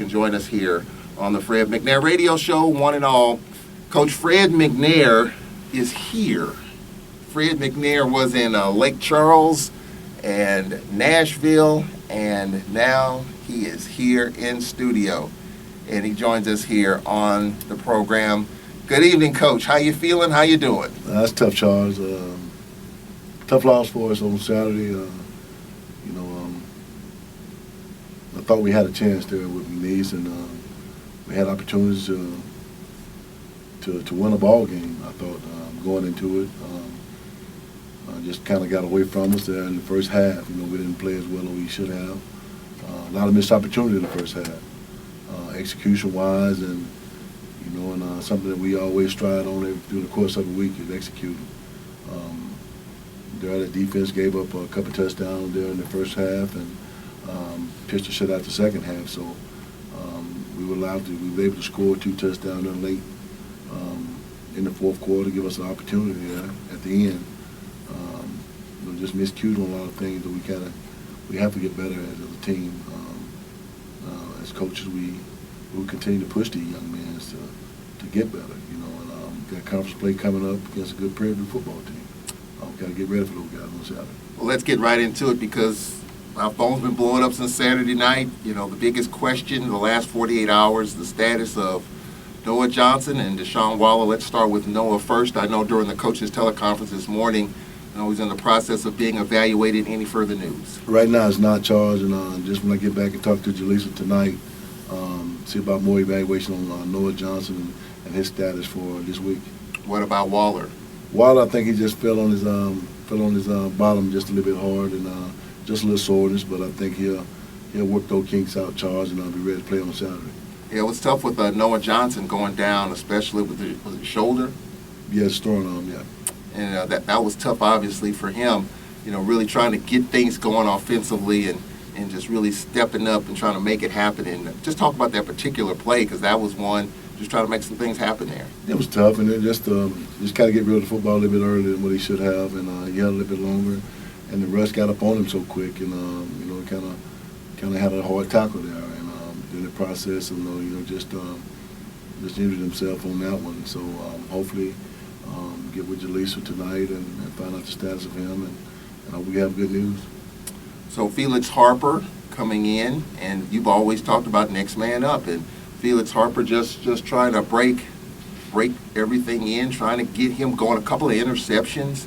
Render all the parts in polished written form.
can join us here on the Fred McNair Radio Show, one and all. Coach Fred McNair is here. Fred McNair was in Lake Charles and Nashville, and now he is here in studio, and he joins us here on the program. Good evening, Coach. How you feeling? How you doing? That's tough, Charles. Tough loss for us on Saturday. I thought we had a chance there with McNair, and we had opportunities to win a ball game. I thought going into it, just kind of got away from us there in the first half. We didn't play as well as we should have. A lot of missed opportunity in the first half, execution-wise, and something that we always strive on through the course of the week is executing. The defense gave up a couple touchdowns there in the first half, and pitched a shutout the second half. So we were able to score 2 touchdowns there late in the fourth quarter, give us an opportunity there at the end. Just miscued on a lot of things that we have to get better as a team. As coaches, we continue to push these young men to get better. And got conference play coming up against a good Prairie View football team. Got to get ready for those guys on Saturday. Well, let's get right into it because our phone's been blowing up since Saturday night. The biggest question in the last 48 hours, the status of Noah Johnson and Deshaun Waller. Let's start with Noah first. I know during the coaches' teleconference this morning, he's in the process of being evaluated. Any further news? Right now it's not charged, and just when I get back and talk to Jaleesa tonight, see about more evaluation on Noah Johnson and his status for this week. What about Waller? Waller, I think he just fell on his bottom just a little bit hard and just a little soreness, but I think he'll work those kinks out, Charles, and I'll be ready to play on Saturday. Yeah, it was tough with Noah Johnson going down, especially with the shoulder. Yeah, it's throwing on him, yeah. And that was tough, obviously, for him, really trying to get things going offensively and just really stepping up and trying to make it happen. And just talk about that particular play, because that was one, just trying to make some things happen there. It was tough, and then just kind of get rid of the football a little bit earlier than what he should have, and he held a little bit longer, and the rush got up on him so quick, and kind of had a hard tackle there, and in the process of just injured himself on that one. So hopefully get with Jaleesa tonight and find out the status of him, and hope we have good news. So Felix Harper coming in, and you've always talked about next man up, and Felix Harper just trying to break everything in, trying to get him going. A couple of interceptions,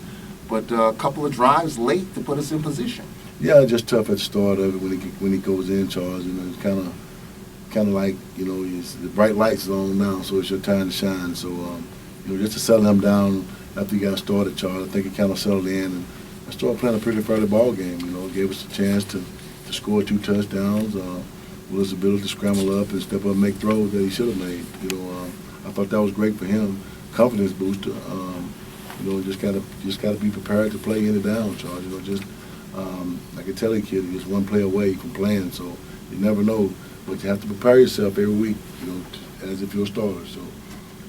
but a couple of drives late to put us in position. Yeah, just tough at the start of it when he goes in, Charles. It's kind of like the bright lights are on now, so it's your time to shine. So just to settle him down after he got started, Charles, I think he kind of settled in and started playing a pretty fairly ball game. Gave us a chance to score 2 touchdowns. With his ability to scramble up and step up and make throws that he should have made. I thought that was great for him. Confidence booster. Just gotta be prepared to play in and down, Charles. I can tell you, kid, you're just one play away from playing, so you never know. But you have to prepare yourself every week, as if you're a starter. So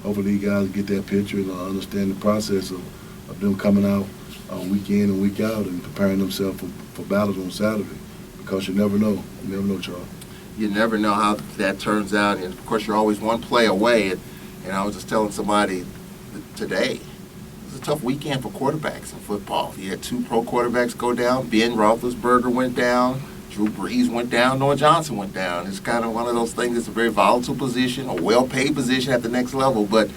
hopefully you guys get that picture and understand the process of them coming out week in and week out and preparing themselves for battles on Saturday. Because you never know. You never know, Charles. You never know how that turns out, and of course you're always one play away. And I was just telling somebody today, it was a tough weekend for quarterbacks in football. You had 2 pro quarterbacks go down. Ben Roethlisberger went down. Drew Brees went down. Noah Johnson went down. It's kind of one of those things. It's a very volatile position, a well-paid position at the next level, but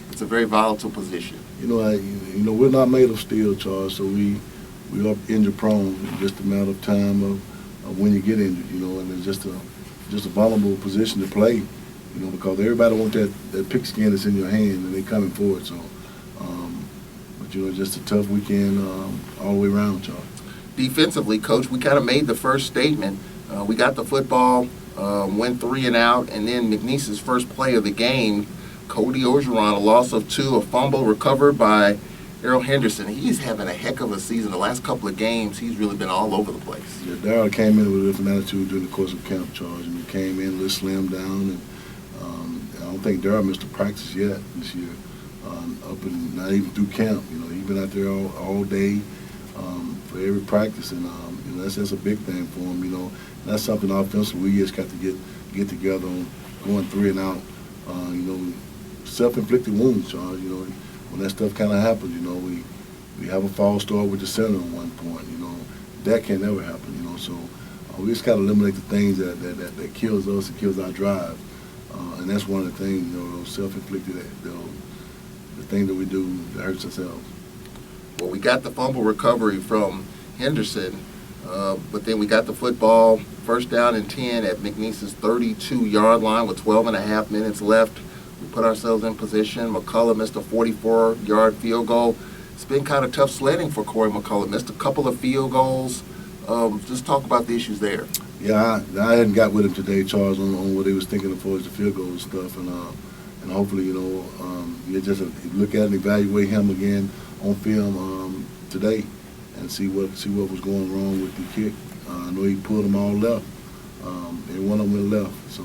it's a very volatile position. We're not made of steel, Charles. So we are injury prone. It's just a matter of time of when you get injured. And it's just a vulnerable position to play, because everybody wants that pigskin that's in your hand, and they're coming for it. So, but just a tough weekend all the way around, Charles. Defensively, Coach, we kind of made the first statement. We got the football, went 3 and out, and then McNeese's first play of the game, Cody Orgeron, a loss of 2, a fumble recovered by Darrell Henderson. He's having a heck of a season. The last couple of games, he's really been all over the place. Yeah, Darrell came in with a different attitude during the course of camp, Charles. He came in a little slimmed down, and I don't think Darrell missed a practice yet this year, up and not even through camp. He's been out there all day for every practice, and that's a big thing for him. That's something offensively we just got to get get together on going 3 and out. Self-inflicted wounds, Charles. When that stuff kind of happens, we have a false start with the center at one point. That can never happen. So we just gotta eliminate the things that kills us and kills our drive, and that's one of the things. Those self-inflicted, the thing that we do that hurts ourselves. Well, we got the fumble recovery from Henderson, but then we got the football first down and 10 at McNear's 32-yard line with 12 and a half minutes left. We put ourselves in position. McCullough missed a 44-yard field goal. It's been kind of tough sledding for Corey McCullough. Missed a couple of field goals. Just talk about the issues there. Yeah, I hadn't got with him today, Charles, on what he was thinking as far as the field goal and stuff, and hopefully, you just look at and evaluate him again on film today, and see what was going wrong with the kick. I know he pulled them all left, and one of them went left. So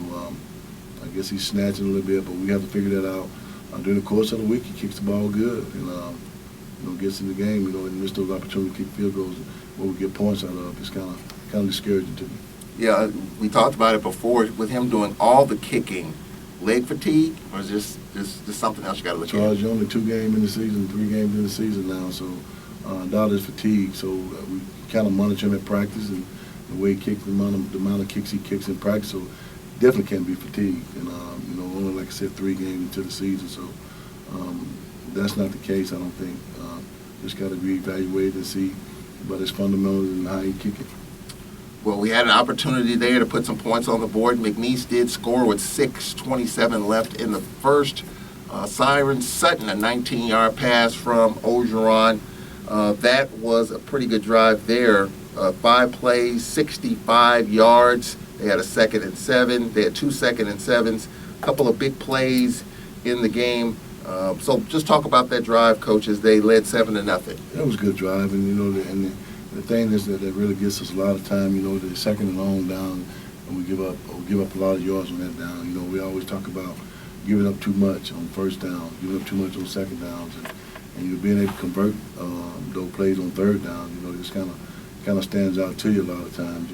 I guess he's snatching a little bit, but we have to figure that out. During the course of the week, he kicks the ball good, and gets in the game. And miss those opportunities to kick field goals where we get points out of. It's kind of discouraging to me. Yeah, we talked about it before with him doing all the kicking. Leg fatigue, or is this something else you got to look at? Charles, you're only 2 games in the season, 3 games in the season now, so doubt is fatigue. So we kind of monitor him at practice and the way he kicks, the amount of kicks he kicks in practice. So definitely can't be fatigued. And only, like I said, 3 games into the season. So that's not the case, I don't think. Just got to reevaluate and see about his fundamentals and how he kick it. Well, we had an opportunity there to put some points on the board. McNear did score with 6:27 left in the first. Siren Sutton, a 19-yard pass from Ogeron. That was a pretty good drive there. 5 plays, 65 yards. They had a 2nd and 7. They had 2 2nd and 7s. A couple of big plays in the game. So just talk about that drive, Coach, as they led 7-0. That was a good drive, and the thing is that really gets us a lot of time. The 2nd and long down, and we give up a lot of yards on that down. We always talk about giving up too much on first down, giving up too much on second downs, and you're being able to convert those plays on third down. Just kind of stands out to you a lot of times.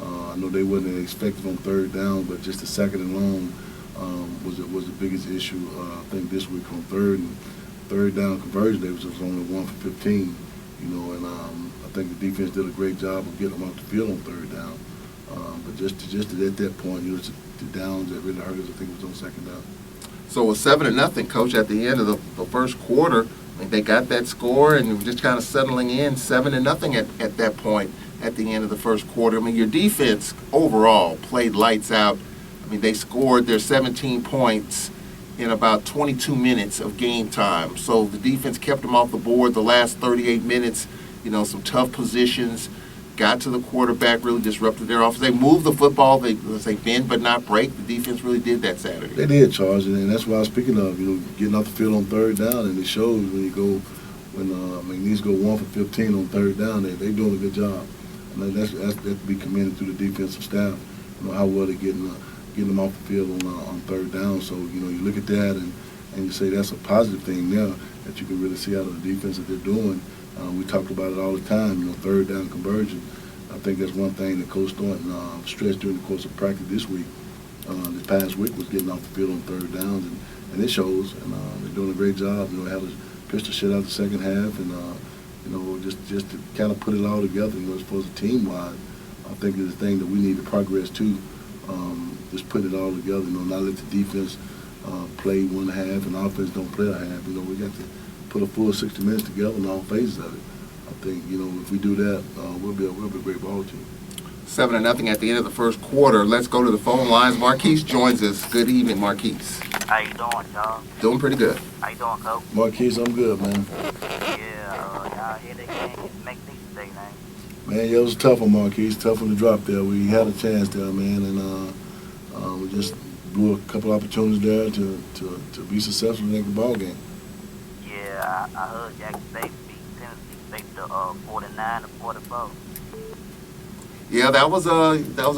I know they wasn't expected on third down, but just the 2nd and long was the biggest issue. I think this week on third down conversion, they was only 1 for 15. And I think the defense did a great job of getting them off the field on third down. But just at that point, it's the downs that really hurt us. I think it was on 2nd down. So it was 7-0, Coach, at the end of the first quarter. They got that score and were just kind of settling in 7-0 at that point at the end of the first quarter. Your defense overall played lights out. They scored their 17 points in about 22 minutes of game time. So the defense kept them off the board the last 38 minutes, some tough positions, got to the quarterback, really disrupted their offense. They moved the football, they bend but not break. The defense really did that Saturday. They did, Charles, and that's what I was speaking of, getting off the field on third down, and it shows when McNear go 1 for 15 on third down, they're doing a good job. And that's to be commended to the defensive staff, how well they're getting them off the field on third down. So, you look at that and you say that's a positive thing there that you can really see out of the defense that they're doing. We talked about it all the time, third down conversion. I think that's one thing that Coach Thornton stressed during the course of practice this week. This past week was getting off the field on third downs, and it shows. And they're doing a great job. Had a pistol shut out the second half, and just to kind of put it all together. As far as a team-wide, I think is the thing that we need to progress to. Just put it all together. Not let the defense play one half and offense don't play a half. We got to put a full 60 minutes together in all phases of it. I think, if we do that, we'll be a great ball team. 7-0 at the end of the first quarter. Let's go to the phone lines. Marquise joins us. Good evening, Marquise. How you doing, y'all? Doing pretty good. How you doing, Coach? Marquise, I'm good, man. Yeah, y'all hear they can't make these today, man. Man, it was a tough one, Marquise. Tough one to drop there. We had a chance there, man, and we just blew a couple opportunities there to be successful in the ball game. Yeah, I heard Jackson State beat Tennessee State to 49-44. Yeah, that was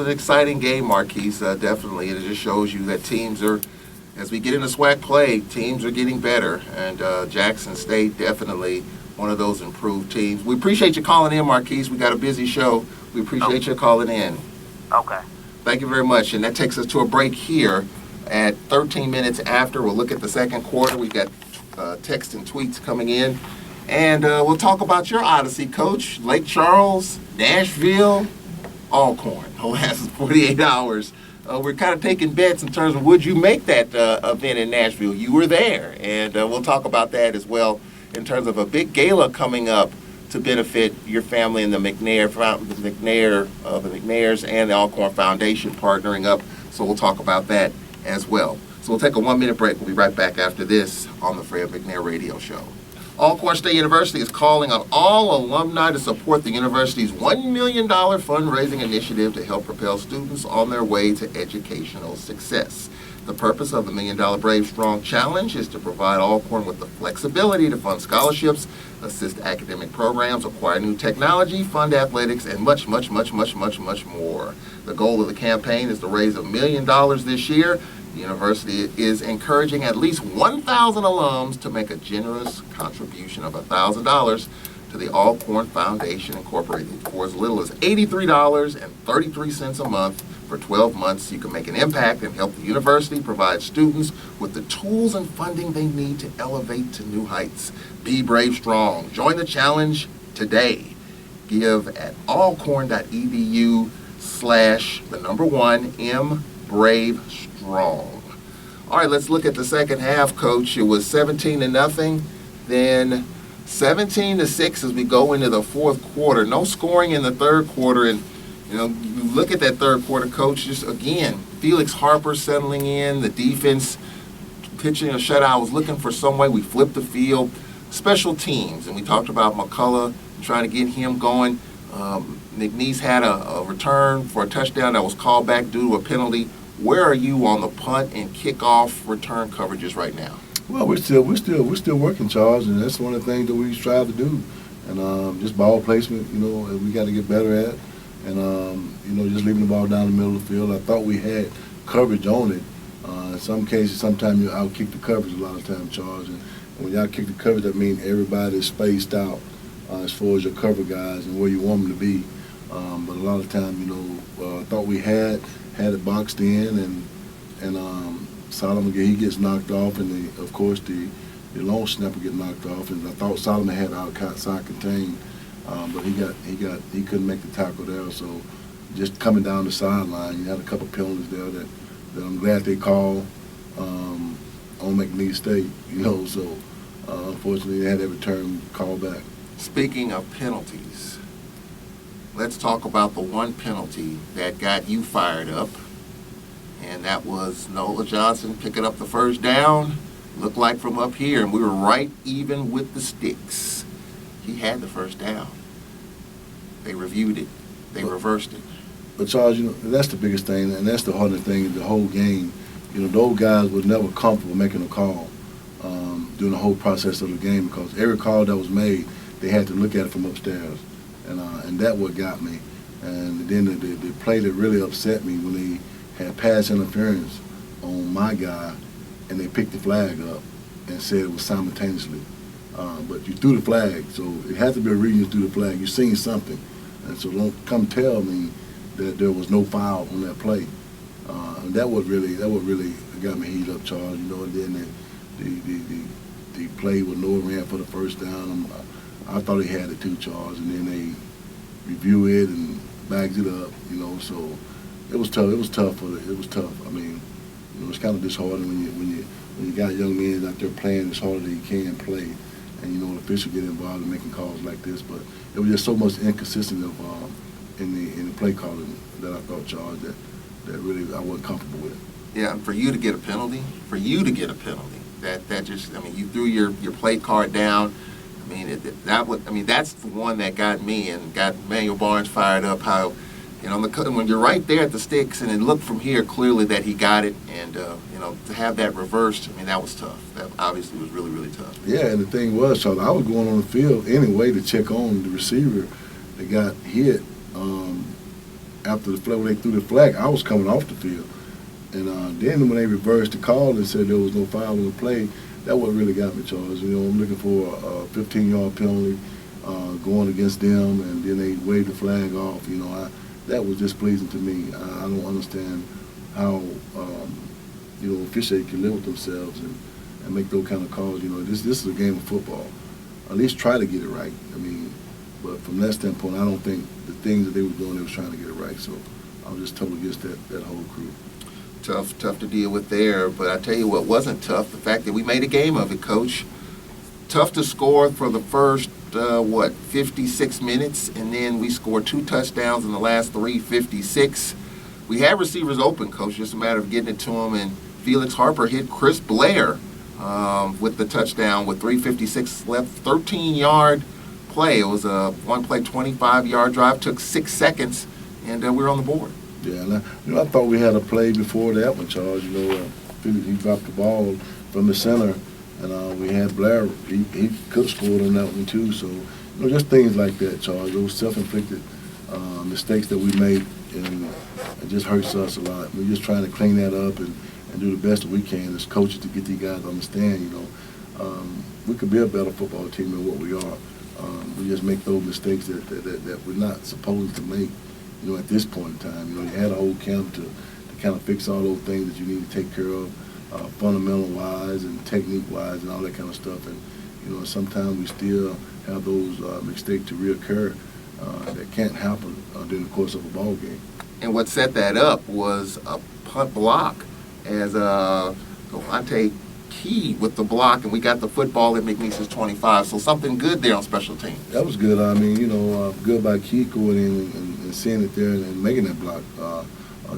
an exciting game, Marquise. Definitely, it just shows you that teams are, as we get into SWAC play, teams are getting better, and Jackson State definitely one of those improved teams. We appreciate you calling in, Marquise. We got a busy show. We appreciate you calling in. Okay. Thank you very much. And that takes us to a break here at 13 minutes after. We'll look at the second quarter. We've got text and tweets coming in. And we'll talk about your odyssey, Coach. Lake Charles, Nashville, Alcorn, the last 48 hours. We're kind of taking bets in terms of would you make that event in Nashville? You were there. And we'll talk about that as well in terms of a big gala coming up to benefit your family and the McNairs and the Alcorn Foundation partnering up. So we'll talk about that as well. So we'll take a 1-minute break. We'll be right back after this on the Fred McNair Radio Show. Alcorn State University is calling on all alumni to support the university's $1 million fundraising initiative to help propel students on their way to educational success. The purpose of the $1 Million Brave Strong Challenge is to provide Alcorn with the flexibility to fund scholarships, assist academic programs, acquire new technology, fund athletics, and much, much, much, much, much, much more. The goal of the campaign is to raise $1 million this year. The university is encouraging at least 1,000 alums to make a generous contribution of $1,000 to the Alcorn Foundation Incorporated for as little as $83.33 a month. For 12 months, you can make an impact and help the university provide students with the tools and funding they need to elevate to new heights. Be brave, strong. Join the challenge today. Give at alcorn.edu/1MBraveStrong. All right, let's look at the second half, Coach. It was 17-0, then 17-6 as we go into the fourth quarter. No scoring in the third quarter, and you look at that third quarter, Coach, just again, Felix Harper settling in, the defense pitching a shutout. I was looking for some way. We flipped the field. Special teams, and we talked about McCullough trying to get him going. McNeese had a return for a touchdown that was called back due to a penalty. Where are you on the punt and kickoff return coverages right now? Well, we're still working, Charles, and that's one of the things that we strive to do. And just ball placement, we got to get better at. And, just leaving the ball down the middle of the field. I thought we had coverage on it. In some cases, sometimes you out-kick the coverage a lot of times, Charles. And when you out-kick the coverage, that means everybody's spaced out as far as your cover guys and where you want them to be. But a lot of times, I thought we had it boxed in, and Solomon, he gets knocked off, and of course the long snapper get knocked off. And I thought Solomon had outside contained. But he couldn't make the tackle there. So just coming down the sideline, you had a couple penalties there that I'm glad they called on McNeese State. So unfortunately they had that return called back. Speaking of penalties, let's talk about the one penalty that got you fired up, and that was Nola Johnson picking up the first down. Looked like from up here, and we were right even with the sticks. He had the first down. They reviewed it. They reversed it. But Charles, that's the biggest thing, and that's the hardest thing in the whole game. Those guys were never comfortable making a call during the whole process of the game, because every call that was made, they had to look at it from upstairs, and that what got me. And then the play that really upset me when they had pass interference on my guy, and they picked the flag up and said it was simultaneously. But you threw the flag, so it had to be a reason to threw the flag. You've seen something, and so don't come tell me that there was no foul on that play. And that what really got me heated up, Charles. And then the play with Noah ran for the first down. I thought he had it too, Charles. And then they review it and bags it up. So it was tough. It was tough. I mean, it's kind of disheartening when you got young men out there playing as hard as they can play. And the official get involved in making calls like this, but it was just so much inconsistent in the play calling that I thought, Charles, that really I wasn't comfortable with. Yeah, and for you to get a penalty, that just, you threw your play card down. That's the one that got me and got Manuel Barnes fired up. How, when you're right there at the sticks and it looked from here clearly that he got it, and to have that reversed, that was tough. That obviously was really, really tough. Yeah, and the thing was, Charles, I was going on the field anyway to check on the receiver that got hit after the flag. When they threw the flag, I was coming off the field, and then when they reversed the call and said there was no foul on the play, that what really got me, Charles. I'm looking for a 15-yard penalty going against them, and then they waved the flag off. that was displeasing to me. I don't understand how officials can live with themselves and make those kind of calls. This is a game of football. At least try to get it right. I mean, but from that standpoint, I don't think the things that they were doing, they was trying to get it right. So I was just totally against that whole crew. Tough to deal with there. But I tell you what wasn't tough, the fact that we made a game of it, Coach. Tough to score for the first, 56 minutes, and then we scored 2 touchdowns in the last 3:56. We had receivers open, Coach, just a matter of getting it to them, and Felix Harper hit Chris Blair with the touchdown with 3:56 left, 13-yard play. It was a one-play, 25-yard drive, took 6 seconds, and we were on the board. Yeah, and I thought we had a play before that one, Charles. Felix, he dropped the ball from the center, and we had Blair. He could have scored on that one too. So, just things like that, Charles. Those self-inflicted mistakes that we make, and it just hurts us a lot. We're just trying to clean that up and do the best that we can as coaches to get these guys to understand. We could be a better football team than what we are. We just make those mistakes that we're not supposed to make. At this point in time, you had a whole camp to kind of fix all those things that you need to take care of, fundamental-wise and technique-wise and all that kind of stuff. And, sometimes we still have those mistakes to reoccur that can't happen during the course of a ball game. And what set that up was a punt block as Devontae Key with the block, and we got the football at McNair's 25. So something good there on special teams. That was good. I mean, good by Key going in and seeing it there and making that block.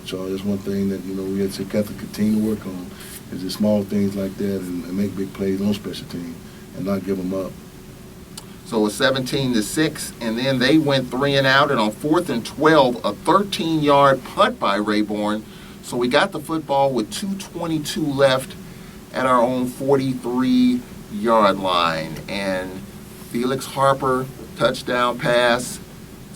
Charles, that's one thing that, we have to continue to work on is the small things like that and make big plays on special teams and not give them up. So it was 17-6, and then they went 3 and out, and on 4th and 12, a 13-yard punt by Rayborn. So we got the football with 2:22 left at our own 43-yard line. And Felix Harper, touchdown pass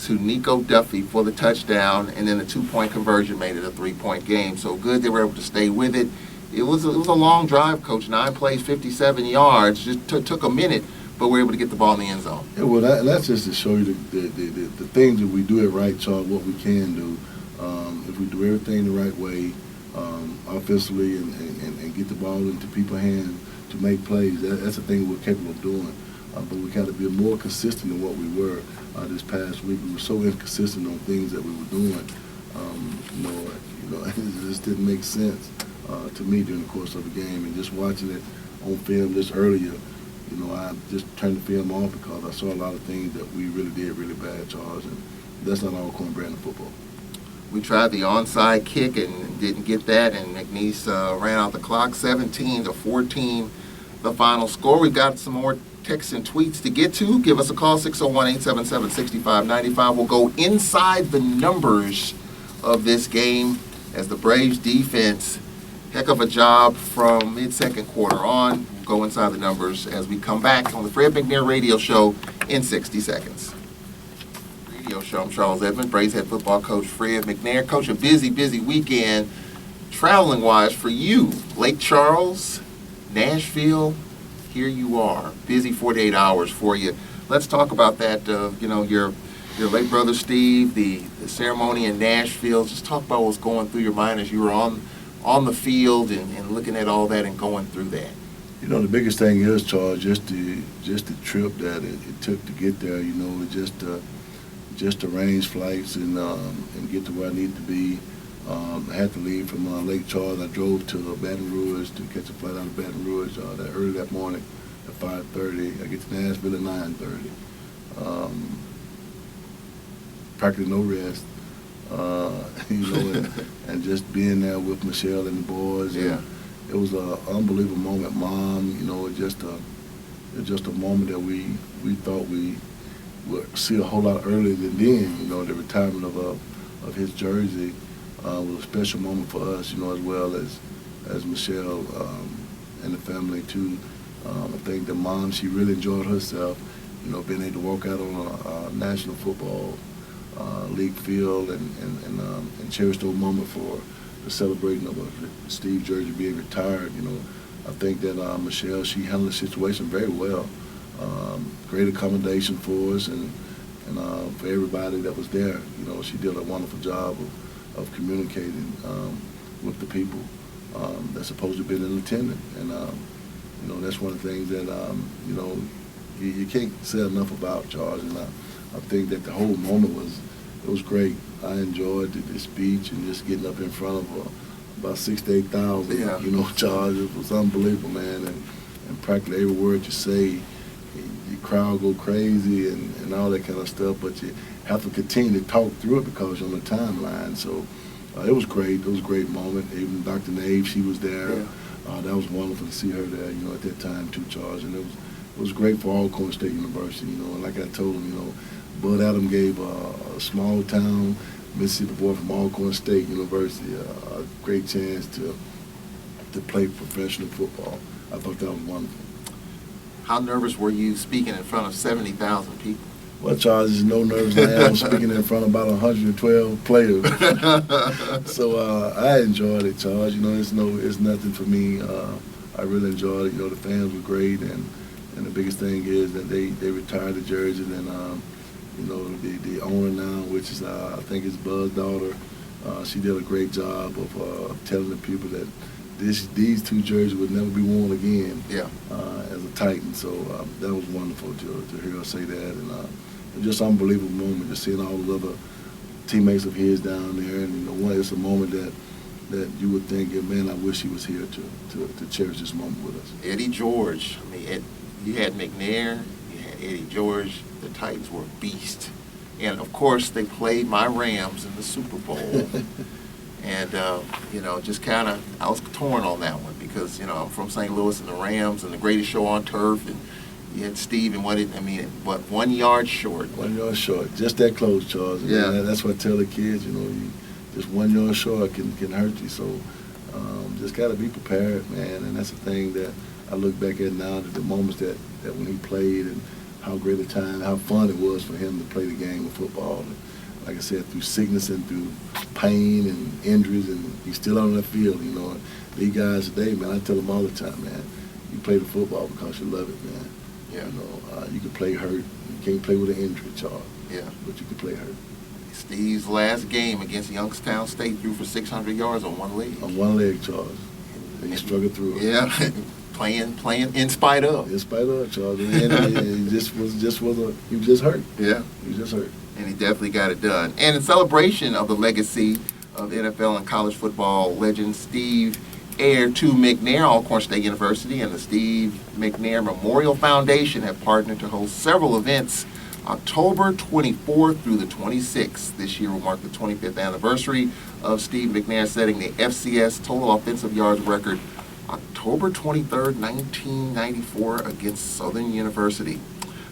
to Nico Duffy for the touchdown, and then the 2-point conversion made it a 3-point game. So good they were able to stay with it. It was a long drive, Coach. 9 plays, 57 yards. Just took a minute, but we were able to get the ball in the end zone. Yeah, well, that's just to show you the things that we do it right, Charles, what we can do. If we do everything the right way, offensively, and get the ball into people's hands to make plays, that's the thing we're capable of doing. But we got to be more consistent than what we were this past week. We were so inconsistent on things that we were doing. It just didn't make sense to me during the course of the game. And just watching it on film just earlier, I just turned the film off because I saw a lot of things that we really did really bad, Charles, and that's not our cornbread in football. We tried the onside kick and didn't get that, and McNair ran out the clock, 17-14, the final score. We've got some more texts and tweets to get to. Give us a call, 601-877-6595. We'll go inside the numbers of this game as the Braves defense, heck of a job from mid-second quarter on. We'll go inside the numbers as we come back on the Fred McNair Radio Show in 60 seconds. Radio Show. I'm Charles Edmond, Braves head football coach Fred McNair. Coach, a busy weekend traveling-wise for you. Lake Charles, Nashville, here you are. Busy 48 hours for you. Let's talk about that, your late brother Steve, the ceremony in Nashville. Just talk about what's going through your mind as you were on the field and looking at all that and going through that. The biggest thing is, Charles, just the trip that it took to get there, just arrange flights and get to where I needed to be. I had to leave from Lake Charles. I drove to Baton Rouge to catch a flight out of Baton Rouge that early that morning at 5:30. I get to Nashville at 9:30. Practically no rest, and just being there with Michelle and the boys. Yeah. It was an unbelievable moment. Mom, just a moment that we thought we would see a whole lot earlier than then. The retirement of his jersey was a special moment for us, as well as Michelle and the family too. I think the mom, she really enjoyed herself, being able to walk out on a National Football League field and cherish those moments for the celebrating of Steve jersey being retired. I think that Michelle, she handled the situation very well. Great accommodation for us and and for everybody that was there. You know, she did a wonderful job of communicating with the people that's supposed to have been in attendance. And, you know, that's one of the things that, you know, you can't say enough about, Charles. And I think that the whole moment was great. I enjoyed the speech and just getting up in front of about 6,000 to 8,000, Yeah. you know, Charles. It was unbelievable, man. And practically every word you say, the crowd go crazy and all that kind of stuff, but you have to continue to talk through it because you're on the timeline. So it was great. It was a great moment. Even Dr. Nave, she was there. Yeah. That was wonderful to see her there, you know, at that time too, Charles. And it was great for Alcorn State University, you know. And like I told him, you know, Bud Adam gave a small town Mississippi boy from Alcorn State University a great chance to play professional football. I thought that was wonderful. How nervous were you speaking in front of 70,000 people? Well, Charles, there's no nerves. I am speaking in front of about 112 players. So I enjoyed it, Charles. You know, it's nothing for me. I really enjoyed it. You know, the fans were great, and the biggest thing is that they retired the jersey, and you know, the owner now, which is I think it's Bud's daughter, she did a great job of telling the people that these two jerseys would never be worn again. Yeah. As a Titan. So that was wonderful to hear her say that, and just unbelievable moment just seeing all the other teammates of his down there, and you know, it's a moment that you would think, man, I wish he was here to cherish this moment with us. Eddie George, I mean, you had McNair, you had Eddie George. The Titans were a beast, and of course they played my Rams in the Super Bowl. And, you know, just kind of, I was torn on that one because, you know, I'm from St. Louis and the Rams and the greatest show on turf. And you had Steve and 1 yard short. 1 yard short, just that close, Charles. Yeah. And that's what I tell the kids, you know, just 1 yard short can hurt you. So just got to be prepared, man. And that's the thing that I look back at now, the moments that when he played and how great a time, how fun it was for him to play the game of football. And, like I said, through sickness and through pain and injuries, and he's still on the field, you know. These guys today, man, I tell them all the time, man, you play the football because you love it, man. Yeah. You know, you can play hurt. You can't play with an injury, Charles. Yeah. But you can play hurt. Steve's last game against Youngstown State threw for 600 yards on one leg. On one leg, Charles. And he struggled through it. Yeah. playing in spite of. In spite of, Charles. And he was just hurt. Yeah. He was just hurt. And he definitely got it done. And in celebration of the legacy of NFL and college football legend Steve, heir to McNair, Alcorn State University and the Steve McNair Memorial Foundation have partnered to host several events October 24th through the 26th. This year will mark the 25th anniversary of Steve McNair setting the FCS total offensive yards record October 23rd, 1994 against Southern University.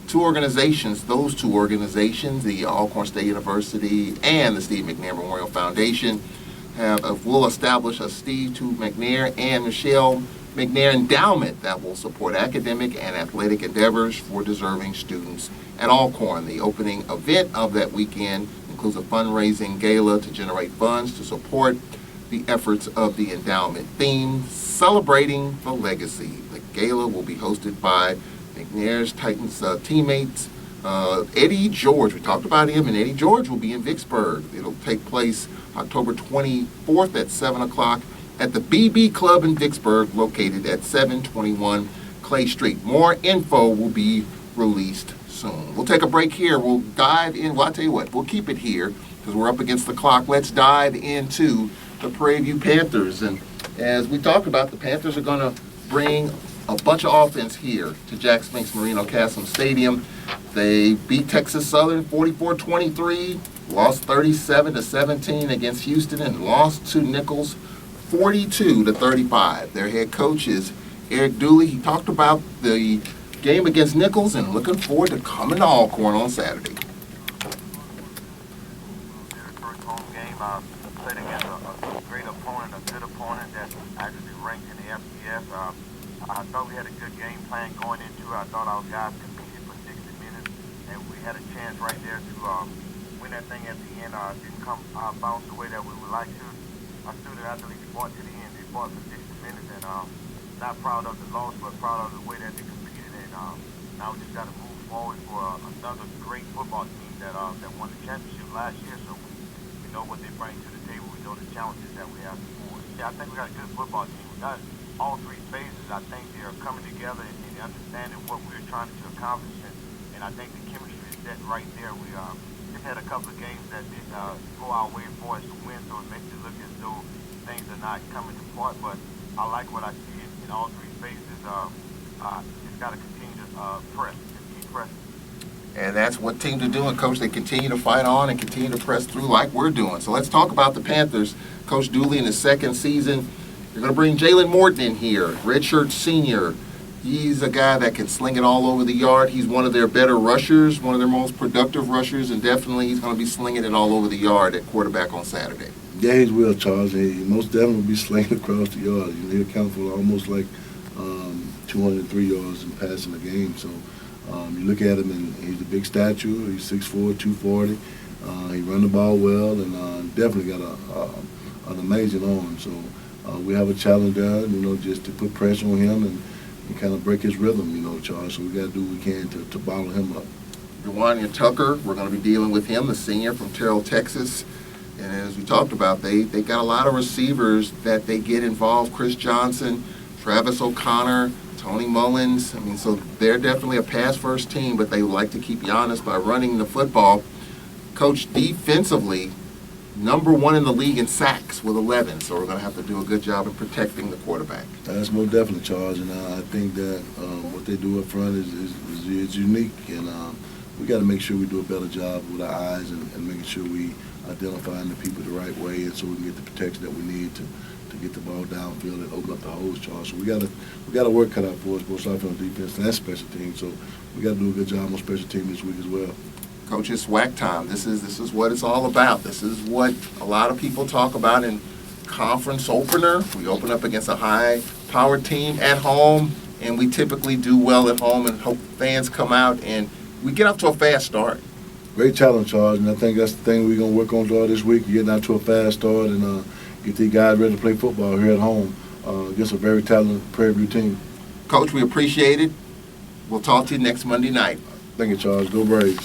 Those two organizations, the Alcorn State University and the Steve McNair Memorial Foundation, will establish a Steve to McNair and Michelle McNair endowment that will support academic and athletic endeavors for deserving students at Alcorn. The opening event of that weekend includes a fundraising gala to generate funds to support the efforts of the endowment. Theme, Celebrating the Legacy. The gala will be hosted by McNair's Titans teammates, Eddie George. We talked about him, and Eddie George will be in Vicksburg. It'll take place October 24th at 7 o'clock at the BB Club in Vicksburg, located at 721 Clay Street. More info will be released soon. We'll take a break here. We'll dive in. Well, I'll tell you what, we'll keep it here because we're up against the clock. Let's dive into the Prairie View Panthers. And as we talked about, the Panthers are going to bring a bunch of offense here to Jack Spinks Marino Castle Stadium. They beat Texas Southern 44-23, lost 37-17 against Houston, and lost to Nichols 42-35. Their head coach is Eric Dooley. He talked about the game against Nichols and looking forward to coming to Alcorn on Saturday. Their first home game, played against a great opponent, a good opponent that's actually ranked in the FCS. I thought we had a good game plan going into it. I thought our guys competed for 60 minutes, and we had a chance right there to win that thing at the end. Didn't come bounce the way that we would like to. Our student athletes fought to the end. They fought for 60 minutes, and not proud of the loss, but proud of the way that they competed. And now we just got to move forward for another great football team that won the championship last year. So we know what they bring to the table. We know the challenges that we have before us. Yeah, I think we got a good football team. We got all three phases. I think they are coming together and understanding what we're trying to accomplish. And I think the chemistry is set right there. We just had a couple of games that didn't go our way for us to win, so it makes it look as though things are not coming apart. But I like what I see in all three phases. Just got to continue to press, just keep pressing. And that's what teams are doing, Coach. They continue to fight on and continue to press through like we're doing. So let's talk about the Panthers. Coach Dooley in his second season. You're going to bring Jalen Morton in here, redshirt senior. He's a guy that can sling it all over the yard. He's one of their better rushers, one of their most productive rushers, and definitely he's going to be slinging it all over the yard at quarterback on Saturday. Yeah, he's will, Charles. He most definitely will be slinging across the yard. You know, he'll count for almost like 203 yards in passing the game. So you look at him, and he's a big stature. He's 6'4", 240. He run the ball well, and definitely got an amazing arm. So we have a challenge there, you know, just to put pressure on him and kind of break his rhythm, you know, Charles. So we got to do what we can to bottle him up. Jawanya Tucker, we're going to be dealing with him, the senior from Terrell, Texas. And as we talked about, they got a lot of receivers that they get involved. Chris Johnson, Travis O'Connor, Tony Mullins. I mean, so they're definitely a pass-first team, but they like to keep you honest by running the football. Coach, defensively, #1 in the league in sacks with 11. So we're going to have to do a good job in protecting the quarterback. That's most definitely, Charles. And I think that what they do up front is unique. And we got to make sure we do a better job with our eyes and making sure we identifying the people the right way, and so we can get the protection that we need to get the ball downfield and open up the holes, Charles. So we got to work cut out for us, both offense, defense, and special teams. So we got to do a good job on special teams this week as well. Coach, it's SWAC time. This is what it's all about. This is what a lot of people talk about in conference opener. We open up against a high-powered team at home, and we typically do well at home and hope fans come out, and we get off to a fast start. Great challenge, Charles, and I think that's the thing we're going to work on this week, getting out to a fast start and get these guys ready to play football here at home against a very talented Prairie View team. Coach, we appreciate it. We'll talk to you next Monday night. Thank you, Charles. Go Braves.